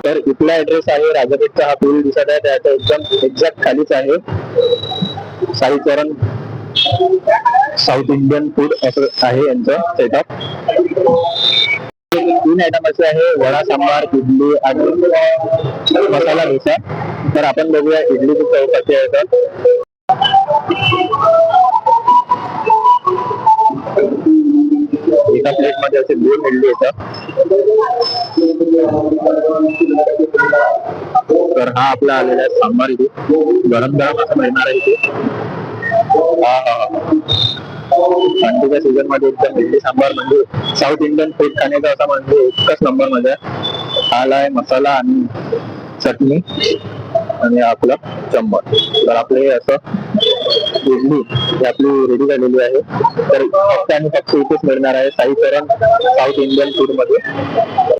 तर इथला ऍड्रेस आहे राजापेठचा. हा पूल दिसत आहे त्याच्या एकदम एक्झॅक्ट खालीच आहे साई चरण साऊथ इंडियन फूड असं आहे यांचं सेटअप. 3 आयटम असे आहे, वडा सांबार, इडली आणि मसाला डोसा. तर आपण बघूया इडलीची चव कशी आहे. तर एका प्लेट मध्ये असे 2 इडली येतात. तर हा आपला आलेला आहे सांबार. इथे गरम गरम असं मिळणार आहे इथे. थंडीच्या सीझन मध्ये एकदम इडली सांबार म्हणजे साऊथ इंडियन फूड खाण्याचा असा म्हणजे एकच नंबर मध्ये. आला आहे मसाला आणि चटणी आणि आपलं चम्मच. तर आपले असं इडली ही आपली रेडी झालेली आहे. तर फक्त आणि फक्त इथेच मिळणार आहे साई चरण साऊथ इंडियन फूड मध्ये.